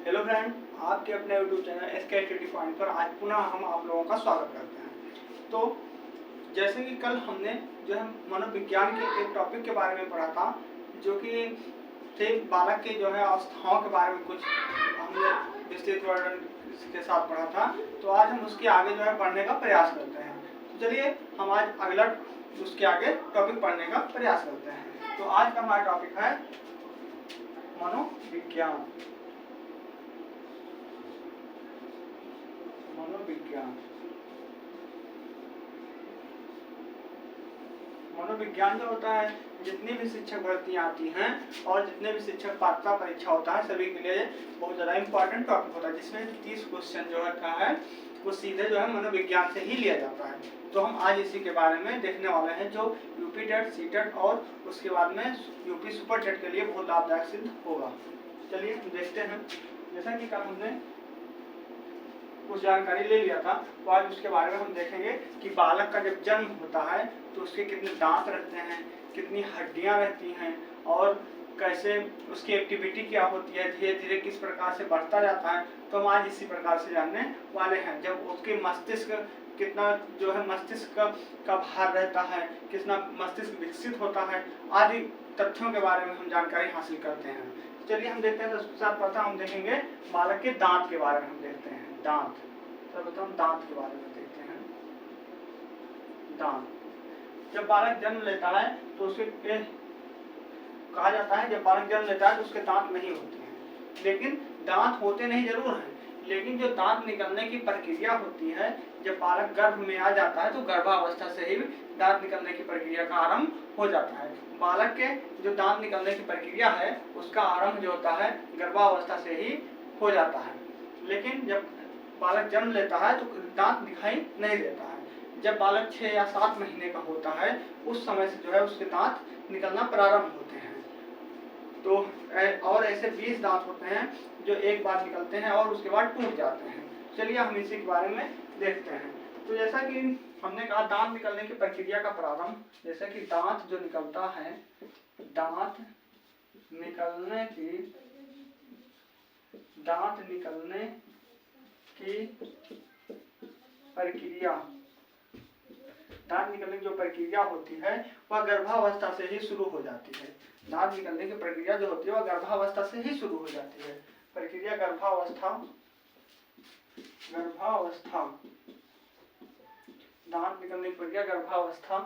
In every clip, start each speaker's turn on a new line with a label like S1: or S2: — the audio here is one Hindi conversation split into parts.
S1: हेलो फ्रेंड, आपके अपने YouTube channel SK study point पर आज पुनः हम आप लोगों का स्वागत करते हैं। तो जैसे कि कल हमने जो है मनोविज्ञान के एक टॉपिक के बारे में पढ़ा था, जो कि थे बालक के जो है अवस्थाओं के बारे में कुछ हमने विस्तृत वर्णन के साथ पढ़ा था। तो आज हम उसके आगे जो है पढ़ने का प्रयास करते हैं। तो चलिए हम आज अगला उसके आगे टॉपिक पढ़ने का प्रयास करते हैं। तो आज का हमारा टॉपिक है मनोविज्ञान। मनोविज्ञान जो होता है, जितनी भी शिक्षक भर्तियां आती हैं और जितने भी शिक्षक पात्रता परीक्षा होता है, सभी के लिए बहुत ज़्यादा इंपॉर्टेंट टॉपिक होता है, जिसमें 30 क्वेश्चन जो होता है वो सीधे जो है मनोविज्ञान से ही लिया जाता है। तो हम आज इसी के बारे में देखने वाले हैं, जो यूपी टेट, सी टेट और उसके बाद में यूपी सुपर टेट के लिए बहुत लाभदायक सिद्ध होगा। चलिए हम देखते हैं। जैसा कि कल हमने कुछ जानकारी ले लिया था, तो आज उसके बारे में हम देखेंगे कि बालक का जब जन्म होता है तो उसके कितने दांत रहते हैं, कितनी हड्डियां रहती हैं और कैसे उसकी एक्टिविटी क्या होती है, धीरे धीरे किस प्रकार से बढ़ता जाता है। तो हम आज इसी प्रकार से जानने वाले हैं। जब उसके मस्तिष्क कितना जो है मस्तिष्क का भार रहता है, कितना मस्तिष्क विकसित होता है, आदि तथ्यों के बारे में हम जानकारी हासिल करते हैं। चलिए हम देखते हैं। सबसे साथ प्रथम हम देखेंगे बालक के दांत के बारे में हम देखते हैं। दांत, सर्वप्रथम दांत के बारे में देखते हैं। दांत, जब बालक जन्म लेता है तो उसके कहा जाता है, जब बालक जन्म लेता है तो उसके दांत नहीं होते हैं। लेकिन दांत होते नहीं जरूर हैं, लेकिन जो दांत निकलने की प्रक्रिया होती है, जब बालक गर्भ में आ जाता है तो गर्भावस्था से ही दांत निकलने की प्रक्रिया का आरंभ हो जाता है। बालक के जो दांत निकलने की प्रक्रिया है उसका आरंभ जो होता है गर्भावस्था से ही हो जाता है। लेकिन जब बालक जन्म लेता है तो दांत दिखाई नहीं देता है। जब बालक 6 या 7 महीने का होता है उस समय से जो है उसके दांत निकलना प्रारंभ होते हैं। तो और ऐसे 20 दांत होते हैं जो एक बार निकलते हैं और उसके बाद टूट जाते हैं। चलिए हम इसी के बारे में देखते हैं। तो जैसा कि हमने कहा दांत निकलने की प्रक्रिया का प्रारंभ, जैसे कि दांत जो निकलता है, दांत निकलने की प्रक्रिया, दांत निकलने की जो प्रक्रिया होती है वह गर्भावस्था से ही शुरू हो जाती है। दांत निकलने की प्रक्रिया जो होती है वह गर्भावस्था से ही शुरू हो जाती है। प्रक्रिया गर्भावस्था दांत निकलने की प्रक्रिया गर्भावस्था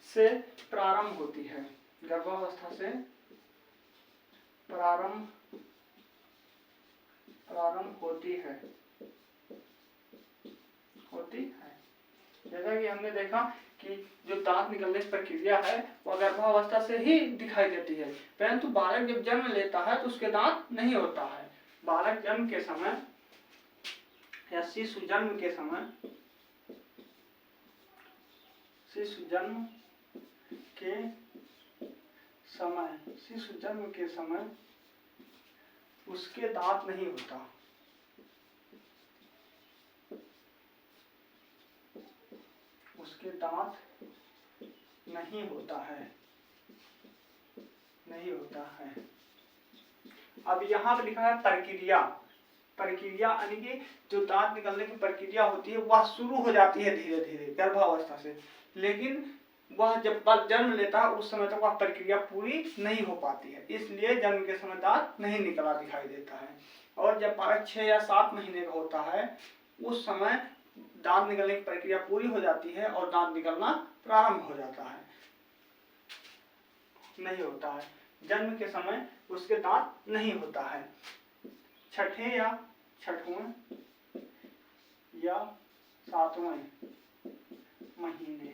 S1: से प्रारंभ होती है। गर्भावस्था से प्रारंभ होती है। जैसा कि हमने देखा कि जो दांत निकलने की प्रक्रिया है वह गर्भावस्था से ही दिखाई देती है, परंतु बालक जब जन्म लेता है तो उसके दांत नहीं होता है। बालक जन्म के समय या शिशु जन्म के समय उसके दांत नहीं होता। उसके दांत नहीं होता है। अब यहाँ पे लिखा है प्रक्रिया यानी कि जो दांत निकलने की प्रक्रिया होती है वह शुरू हो जाती है धीरे धीरे गर्भावस्था से, लेकिन वह जब बालक जन्म लेता है उस समय तक वह प्रक्रिया पूरी नहीं हो पाती है, इसलिए जन्म के समय दांत नहीं निकला दिखाई देता है। और जब बालक 6 या 7 महीने का होता है उस समय दांत निकलने की प्रक्रिया पूरी हो जाती है और दांत निकलना प्रारंभ हो जाता है। नहीं होता है, जन्म के समय उसके दांत नहीं होता है। 6ठे या 7वें महीने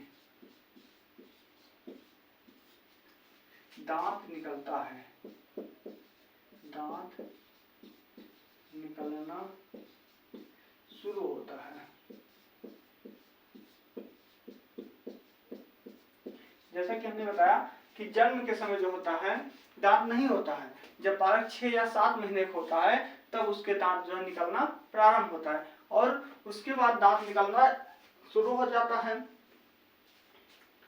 S1: दांत निकलता है। दांत निकलना शुरू होता है। जैसा कि हमने बताया कि जन्म के समय जो होता है दांत नहीं होता है। जब बालक 6 या 7 महीने का होता है तब उसके दांत जो है निकलना प्रारंभ होता है और उसके बाद दांत निकलना शुरू हो जाता है।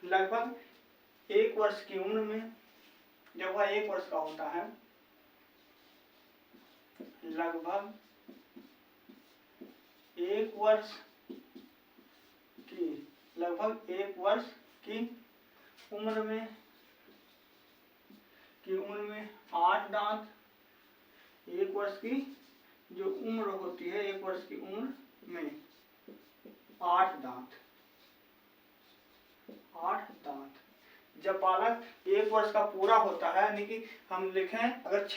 S1: लगभग 1 वर्ष की उम्र में, जब वह 1 वर्ष का होता है, लगभग 1 वर्ष की, लगभग 1 वर्ष की उम्र में 8 दांत, 1 वर्ष की जो उम्र होती है, 1 वर्ष की उम्र में 8 दांत, 8 दांत। जब बालक 1 वर्ष का पूरा होता है, यानी कि हम लिखें, अगर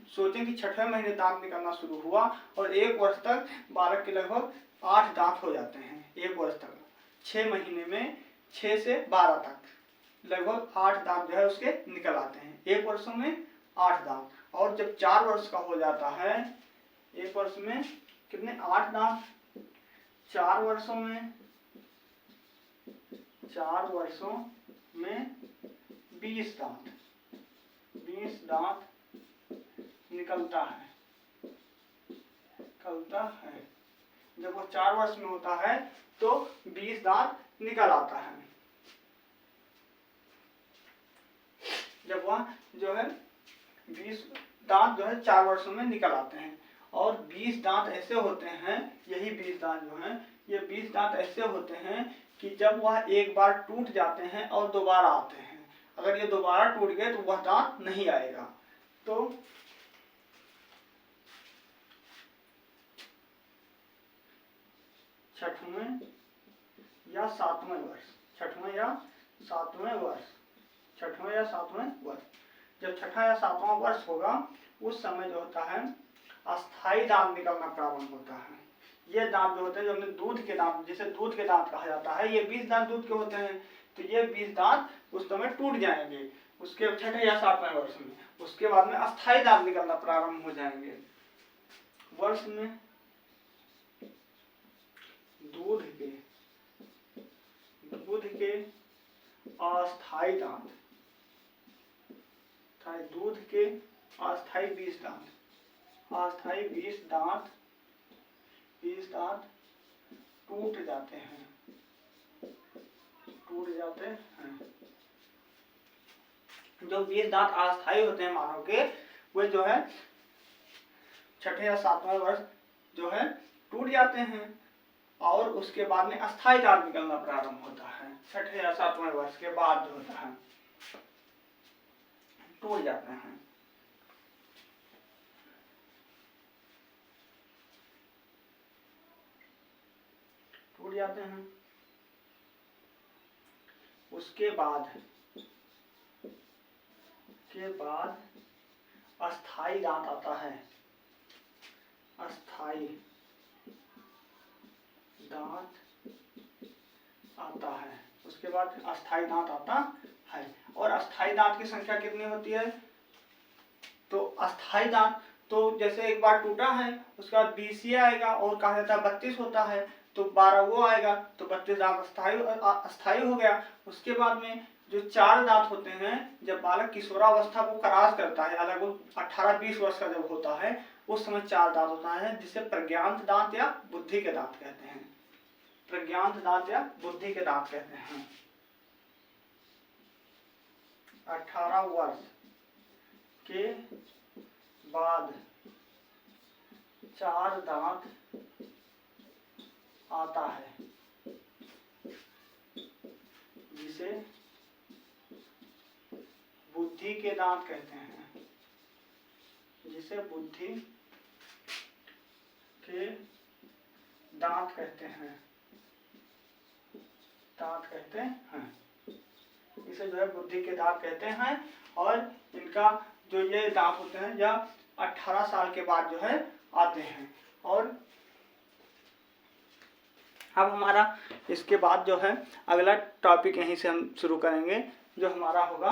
S1: सोचें कि 6वें महीने दांत निकलना शुरू हुआ और 1 वर्ष तक बालक के लगभग 8 दांत हो जाते हैं। 1 वर्ष तक, 6 महीने में 6 से 12 तक लगभग 8 दांत जो है उसके निकल आते हैं। 1 वर्ष में 8 दांत। और जब 4 वर्ष का हो जाता है, 1 वर्ष में कितने, 8 दांत। 4 वर्षों में 20 दांत, 20 दांत निकलता है। जब वो 4 वर्ष में होता है तो 20 दांत निकल आता है। जब वह जो है 20 दांत जो है 4 वर्षों में निकल आते हैं। और 20 दांत ऐसे होते हैं, यही 20 दांत जो हैं, ये 20 दांत ऐसे होते हैं कि जब वह एक बार टूट जाते हैं और दोबारा आते हैं। अगर ये दोबारा टूट गए तो वह दांत नहीं आएगा। तो छठवें या सातवें वर्ष, छठवें या सातवें वर्ष, जब छठा या सातवां वर्ष होगा उस समय जो होता है अस्थाई दांत निकलना प्रारंभ होता है। ये दांत जो होते हैं, जो हमने दूध के दांत, जिसे दूध के दांत कहा जाता है, ये 20 दांत दूध के होते हैं। तो ये 20 दांत उस समय टूट जाएंगे उसके छठे या सातवें वर्ष में। उसके बाद में अस्थाई दांत निकलना प्रारंभ हो जाएंगे। वर्ष में दूध के अस्थाई दांत, दूध के अस्थाई 20 दांत, अस्थाई 20 दांत टूट जाते हैं। जो 20 दांत अस्थाई होते हैं मानव के, वे जो है छठे या सातवें वर्ष जो है टूट जाते हैं और उसके बाद में अस्थाई दांत निकलना प्रारंभ होता है। छठे या सातवें वर्ष के बाद जो होता है टूट जाते हैं। उसके बाद अस्थाई दांत आता है। अस्थाई दांत आता है, उसके बाद अस्थाई दांत आता है। और अस्थाई दांत की संख्या कितनी होती है? तो अस्थाई दांत तो जैसे एक बार टूटा है, उसके बाद 20 ये आएगा और कहा जाता है 32 होता है, तो 12 वो आएगा, तो 32 दांत अस्थाई हो गया। उसके बाद में जो 4 दांत होते हैं, जब बालक किशोरावस्था को क्रॉस करता है, अलग 18-20 वर्ष का जब होता है, उस समय 4 दांत होता है, जिसे प्रज्ञात दांत या बुद्धि के दांत कहते हैं। प्रज्ञात दांत या बुद्धि के दांत कहते हैं। 18 वर्ष के बाद 4 दांत आता है, जिसे बुद्धि के दांत कहते हैं। जिसे बुद्धि के दांत कहते हैं। इसे जो है बुद्धि के दांत कहते हैं। और इनका जो ये दांत होते हैं या 18 साल के बाद जो है आते हैं। और अब हमारा इसके बाद जो है अगला टॉपिक यहीं से हम शुरू करेंगे, जो हमारा होगा,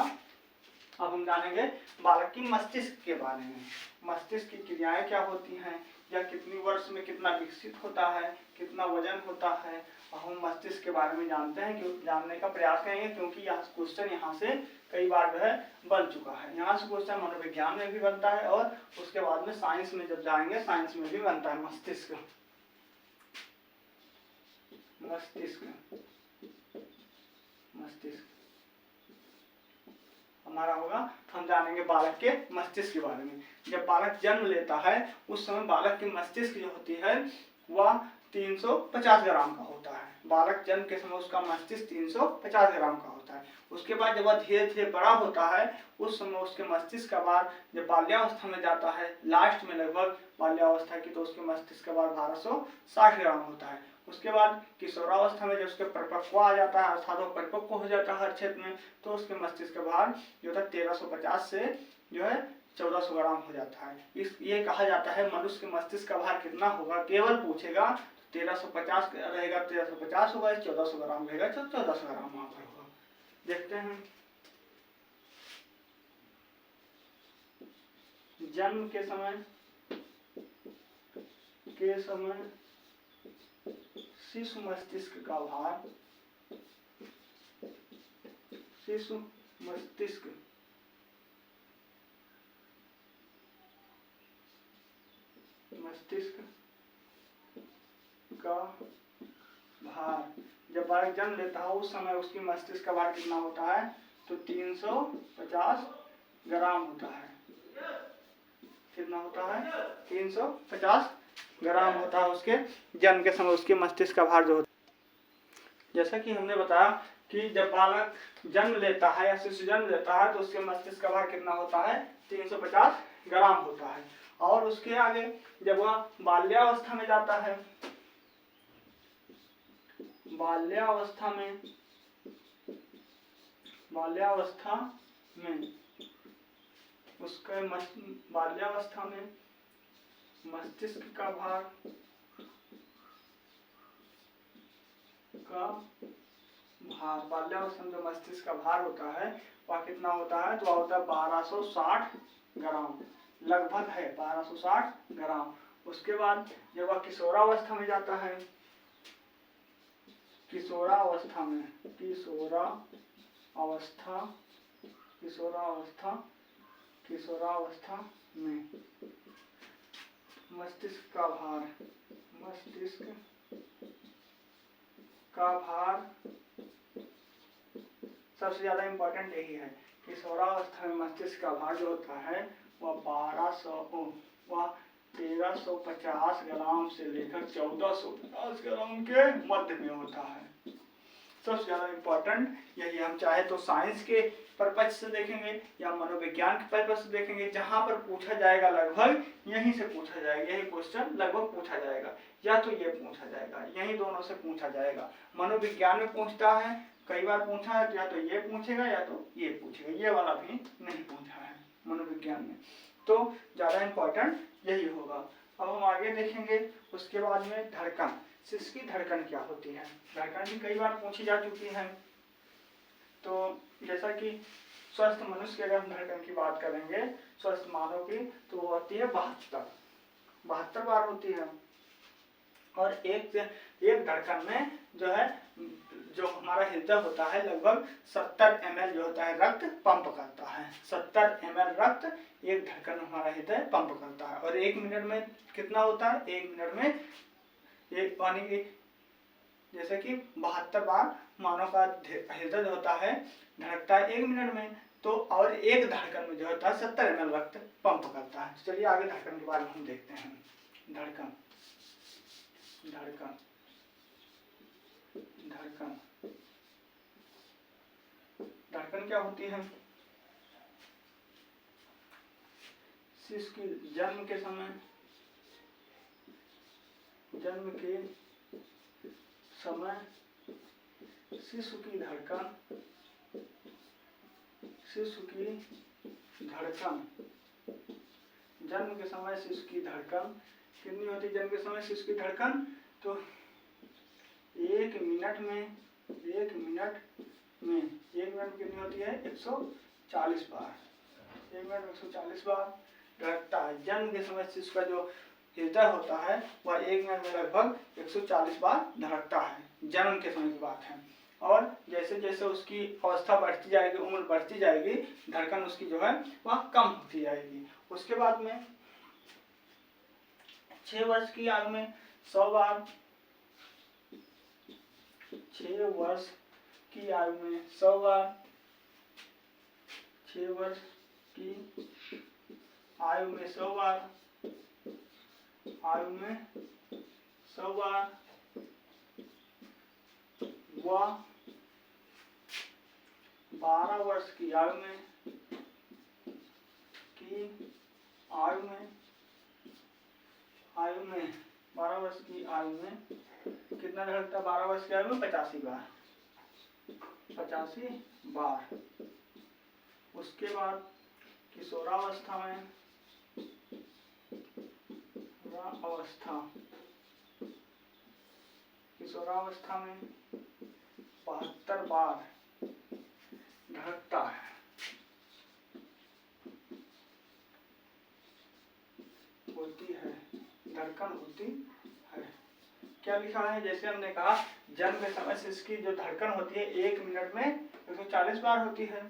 S1: अब हम जानेंगे बालक की मस्तिष्क के बारे में। मस्तिष्क की क्रियाएं क्या होती हैं, या कितनी वर्ष में कितना विकसित होता है, कितना वजन होता है, और हम मस्तिष्क के बारे में जानते हैं, क्योंकि जानने का प्रयास करेंगे, क्योंकि यह क्वेश्चन यहाँ से कई बार जो है बन चुका है। यहाँ से क्वेश्चन मनोविज्ञान में भी बनता है और उसके बाद में साइंस में जब जाएंगे, साइंस में भी बनता है। मस्तिष्क हमारा होगा, हम जानेंगे बालक के मस्तिष्क के बारे में। जब बालक जन्म लेता है उस समय बालक की मस्तिष्क जो होती है वह 350 ग्राम का होता है। बालक जन्म के समय उसका मस्तिष्क 350 ग्राम का होता है। उसके बाद जब वह धीरे धीरे बड़ा होता है उस समय उसके मस्तिष्क का भार जब बाल्यावस्था में जाता है, लास्ट में लगभग बाल्यावस्था की, तो उसके मस्तिष्क का भार 1260 ग्राम होता है। उसके बाद किशोरावस्था में जब उसके परिपक्व आ जाता है, अर्थात वो परिपक्व हो जाता है हर क्षेत्र में, तो उसके मस्तिष्क का भार जो था 1350 से जो है 1400 ग्राम हो जाता है। ये कहा जाता है मनुष्य के मस्तिष्क का भार कितना होगा, केवल पूछेगा 1350 रहेगा, 1350 होगा, 1400 ग्राम रहेगा, तो 1400 ग्राम वहां पर होगा। देखते हैं जन्म के समय शिशु मस्तिष्क का भार, शिशु मस्तिष्क का भार जब बालक जन्म लेता है उस समय उसकी मस्तिष्क का भार कितना होता है, तो 350 ग्राम होता है। कितना होता है, 350 ग्राम होता है उसके जन्म के समय उसके मस्तिष्क का भार जो होता है। जैसा कि हमने बताया कि जब बालक जन्म लेता है या शिशु जन्म लेता है तो उसके मस्तिष्क का भार कितना होता है, 350 ग्राम होता है। और उसके आगे जब वह बाल्यावस्था में जाता है, बाल्यावस्था में उसके बाल्यावस्था में मस्तिष्क का भार बाल्यावस्था में जो मस्तिष्क का भार होता है वह कितना होता है, तो वह होता है 1260 ग्राम, लगभग है 1260 ग्राम। उसके बाद जब वह किशोरावस्था में जाता है, किशोरावस्था में मस्तिष्क का भार सबसे ज्यादा इंपॉर्टेंट यही है। किशोरावस्था में मस्तिष्क का भार जो होता है वह 1350 ग्राम से लेकर 1450 ग्राम के मध्य में होता है। सबसे ज्यादा इंपॉर्टेंट यही, हम चाहे तो साइंस के पर्पज से देखेंगे या मनोविज्ञान के पर्पज से देखेंगे, जहां पर पूछा जाएगा लगभग यहीं से पूछा जाएगा, यही क्वेश्चन लगभग पूछा जाएगा, या तो ये पूछा जाएगा, यही दोनों से पूछा जाएगा। मनोविज्ञान में पूछता है, कई बार पूछा है, या तो ये पूछेगा या तो ये पूछेगा, ये वाला भी नहीं पूछा है मनोविज्ञान में, तो ज्यादा इंपॉर्टेंट यही होगा। अब हम आगे देखेंगे उसके बाद में धड़कन, शिशु की धड़कन क्या होती है। धड़कन भी कई बार पूछी जा चुकी है। तो जैसा कि स्वस्थ मनुष्य की अगर हम धड़कन की बात करेंगे, स्वस्थ मानव की, तो वो होती है 72 बार होती है। और एक धड़कन में जो हमारा हृदय होता है लगभग 70 ml जो होता है रक्त पंप करता है। 70 ml रक्त एक धड़कन में हमारा हृदय पंप करता है। और 1 मिनट में कितना होता है, 1 मिनट में एक पानी की जैसे कि 72 बार मानव का हृदय जो होता है धड़कता है 1 मिनट में, तो और एक धड़कन में जो होता है 70 ml रक्त पंप करता है। चलिए आगे धड़कन के बारे में हम देखते हैं। धड़कन क्या होती है। शिशु की जन्म के समय शिशु की धड़कन जन्म के समय शिशु की धड़कन कितनी होती है। जन्म के समय शिशु की धड़कन तो 1 मिनट में कितनी होती है, 140 बार। 1 मिनट में 140 बार धड़कता है। जन्म के समय शिशु का जो हृदय होता है वह 1 मिनट में लगभग 140 बार धड़कता है। जन्म के समय की बात है। और जैसे जैसे उसकी अवस्था बढ़ती जाएगी, उम्र बढ़ती जाएगी, धड़कन उसकी जो है वह कम होती जाएगी। उसके बाद में 6 वर्ष की आयु में 100 बार, 6 वर्ष की आयु में 100 बार, 6 वर्ष की आयु में 100 बार, 100 बार व 12 वर्ष की आयु में 12 वर्ष की आयु में कितना धड़कता है? 12 वर्ष की आयु में 85 बार। उसके बाद किशोरावस्था में 72 बार धड़कता है। धड़कन होती है। क्या लिखा है? जैसे हमने कहा जन्म के समय से इसकी जो धड़कन होती है 1 मिनट में 140 बार होती है।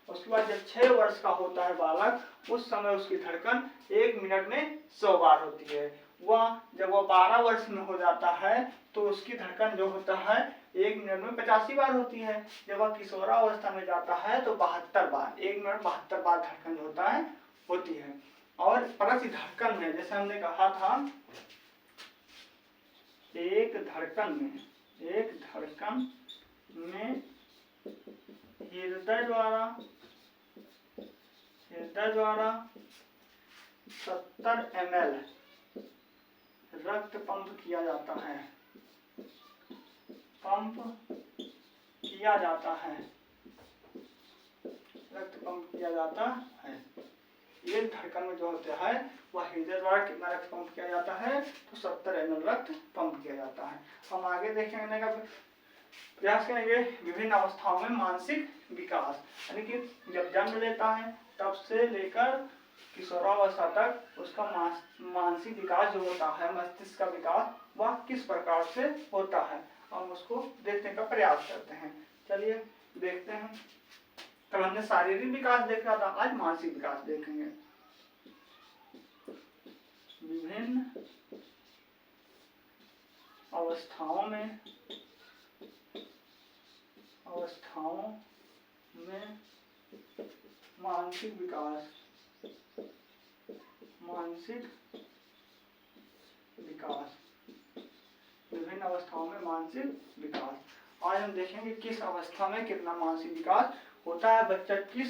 S1: उसके बाद जब 6 वर्ष का होता है बालक, उस समय उसकी धड़कन 1 मिनट में 100 बार होती है। वह जब वह 12 वर्ष में हो जाता है तो उसकी धड़कन जो होता है 1 मिनट में 85 बार होती है। जब वह किशोरावस्था में जाता है तो 72 बार, 1 मिनट 72 बार धड़कन जो होता है होती है। और परत धड़कन में जैसे हमने कहा था एक धड़कन में हृदय द्वारा 70 ml रक्त पंप किया जाता है। एक धड़कन में जो होता है वह हृदय द्वारा कितना रक्त पंप किया जाता है? तो 70 ml रक्त पंप किया जाता है। हम आगे देखने का प्रयास करेंगे विभिन्न अवस्थाओं में मानसिक विकास, यानी कि जब जन्म लेता है तब से लेकर किशोरावस्था तक उसका मानसिक विकास जो होता है, मस्तिष्क का विकास, वह किस प्रकार से होता है, हम उसको देखने का प्रयास करते हैं। चलिए देखते हैं। कल हमने शारीरिक विकास देखा था, आज मानसिक विकास देखेंगे। विभिन्न अवस्थाओं में मानसिक विकास। विभिन्न अवस्थाओं में मानसिक विकास। आज हम देखेंगे किस अवस्था में कितना मानसिक विकास होता है। बच्चा किस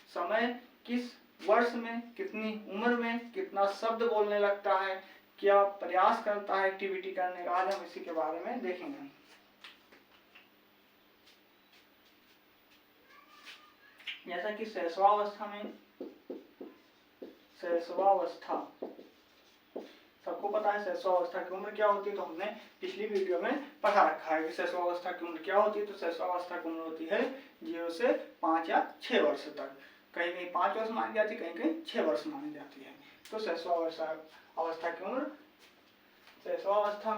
S1: समय, किस वर्ष में, कितनी उम्र में कितना शब्द बोलने लगता है, क्या प्रयास करता है एक्टिविटी करने का, आज हम इसी के बारे में देखेंगे। जैसा कि शैशवावस्था सबको पता है। शैशवावस्था की उम्र क्या होती है? तो हमने पिछली वीडियो में पढ़ा रखा है कि शैशवावस्था की उम्र क्या होती है। तो शैशवावस्था की उम्र होती है 0 से 5 या 6 वर्ष तक। कहीं कहीं 5 वर्ष मानी जाती है, कहीं कहीं 6 वर्ष मानी जाती है। तो शैशवावस्था की उम्र, शैशवावस्था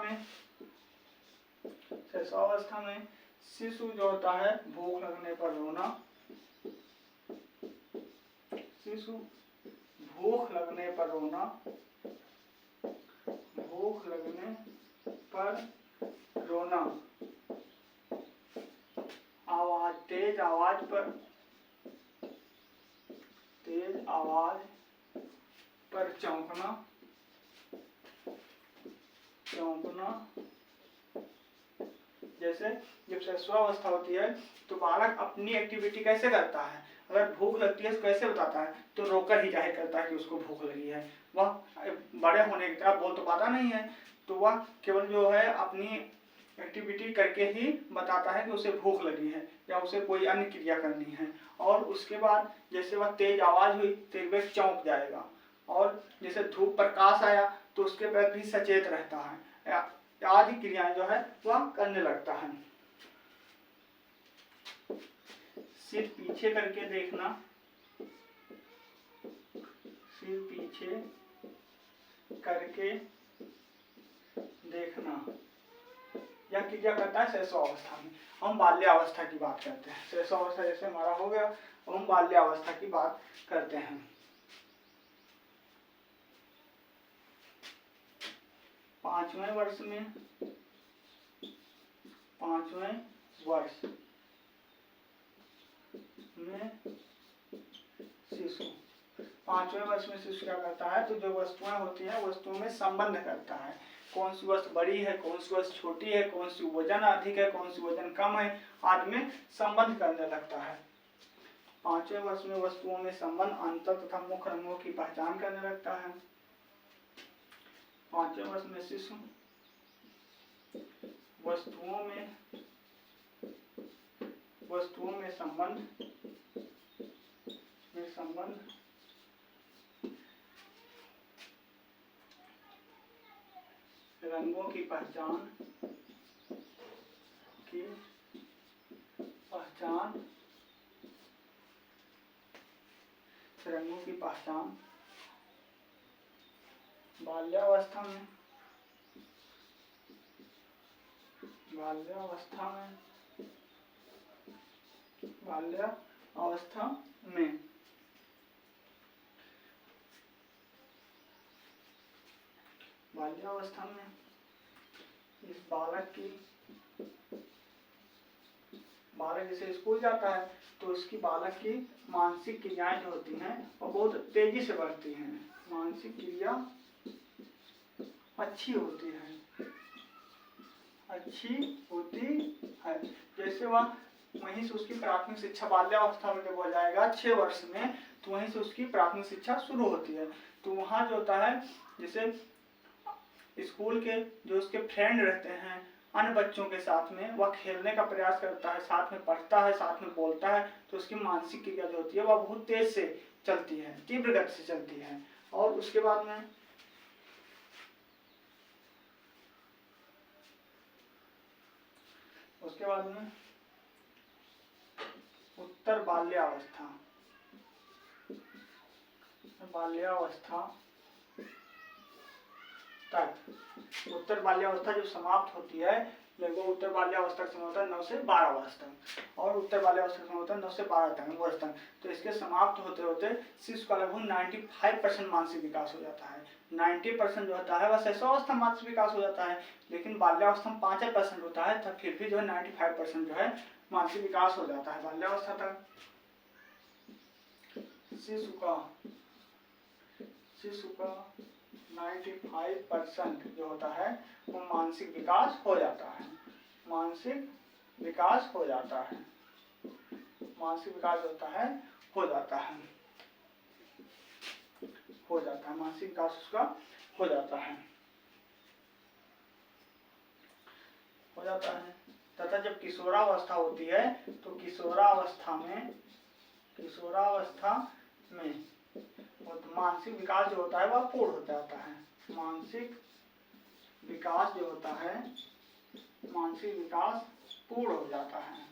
S1: में शिशु जो होता है भूख लगने पर रोना, तेज आवाज पर चौंकना। जैसे जब शैशवावस्था होती है तो बालक अपनी एक्टिविटी कैसे करता है? अगर भूख लगती है तो कैसे बताता है? तो रोकर ही जाहिर करता है कि उसको भूख लगी है। वह बड़े होने की तरह बोल तो पाता नहीं है, तो वह केवल जो है अपनी एक्टिविटी करके ही बताता है कि उसे भूख लगी है या उसे कोई अन्य क्रिया करनी है। और उसके बाद जैसे वह तेज आवाज हुई तो वह चौंक जाएगा, और जैसे धूप प्रकाश आया तो उसके प्रति सचेत रहता है, आदि क्रियाएं जो है वह करने लगता है। सिर पीछे करके देखना, यह क्रिया करता है शैशवावस्था में। हम बाल्यावस्था की बात करते हैं। शैशवावस्था जैसे हमारा हो गया, अब हम बाल्यावस्था की बात करते हैं। 5वें वर्ष में शिशु 5वें वर्ष में शिशु क्या करता है? तो जो वस्तुएं होती हैं वस्तुओं में संबंध करता है। कौन सी वस्तु बड़ी है, कौन सी वस्तु छोटी है, कौन सी वजन अधिक है, कौन सी वजन कम है, आदि में संबंध करने लगता है। 5वें वर्ष में वस्तुओं में संबंध, अंतर तथा मुख्य रंगों की पहचान करने लगता है। 5वें वर्ष में शिशु वस्तुओं में संबंध रंगों की पहचान बाल्यावस्था में इस बालक जैसे स्कूल जाता है तो इसकी बालक की मानसिक क्रियाएं जो होती हैं वो बहुत तेजी से बढ़ती हैं। मानसिक क्रिया अच्छी होती है। जैसे वहीं से उसकी प्राथमिक शिक्षा बाल्यावस्था में जब हो जाएगा 6 वर्ष में, तो वहीं से उसकी प्राथमिक शिक्षा शुरू होती है। तो वहाँ जो होता है, जैसे स्कूल के जो उसके फ्रेंड रहते हैं अन्य बच्चों के साथ में, वह खेलने का प्रयास करता है, साथ में पढ़ता है, साथ में बोलता है, तो उसकी मानसिक क्रिया जो होती है वह बहुत तेज से चलती है, तीव्र गति से चलती है। और उसके बाद में उत्तर बाल्यावस्था तक, उत्तर बाल्यावस्था जो समाप्त होती है, लगभग उत्तर बाल्यावस्था का समय होता है 9 से 12 वर्ष तक, और उत्तर बाल्यावस्था का समय होता है 9 से 12 वर्ष तक। तो इसके समाप्त होते होते शिशु का लगभग 95% मानसिक विकास हो जाता है। 90% जो होता है वह शैशवावस्था मानसिक विकास हो जाता है, लेकिन बाल्यावस्था में 5% होता है, तब फिर भी जो है 95% जो है मानसिक विकास हो जाता है बाल्यावस्था तक। शिशु का 95% जो होता है वो मानसिक विकास हो जाता है। मानसिक विकास होता है, मानसिक विकास उसका हो जाता है। तथा जब किशोरावस्था होती है तो किशोरावस्था में मानसिक विकास जो होता है वह पूर्ण हो जाता है। मानसिक विकास पूर्ण हो जाता है।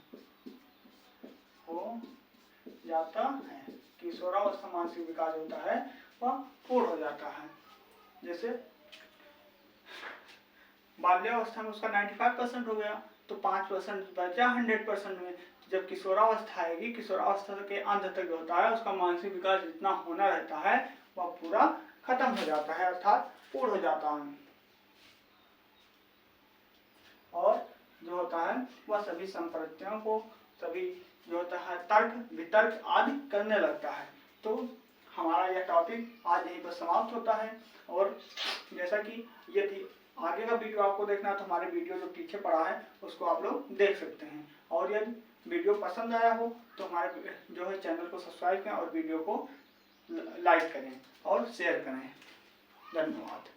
S1: किशोरावस्था मानसिक विकास होता है वह पूर्ण हो जाता है। जैसे बाल्यावस्था में उसका 95% हो गया, तो 5% बचा 100% में। जब किशोरावस्था आएगी, किशोरावस्था के अंत तक जो होता है उसका मानसिक विकास जितना होना रहता है वह पूरा खत्म हो जाता है, अर्थात पूर्ण हो जाता है। और जो होता है वह सभी संप्रत्यों को, सभी जो होता है तर्क वितर्क आदि करने लगता है। तो हमारा यह टॉपिक आज यहीं पर समाप्त होता है। और जैसा कि यदि आगे का वीडियो आपको देखना है तो हमारे वीडियो जो पीछे पड़ा है उसको आप लोग देख सकते हैं। और यदि वीडियो पसंद आया हो तो हमारे जो है चैनल को सब्सक्राइब करें और वीडियो को लाइक करें और शेयर करें। धन्यवाद।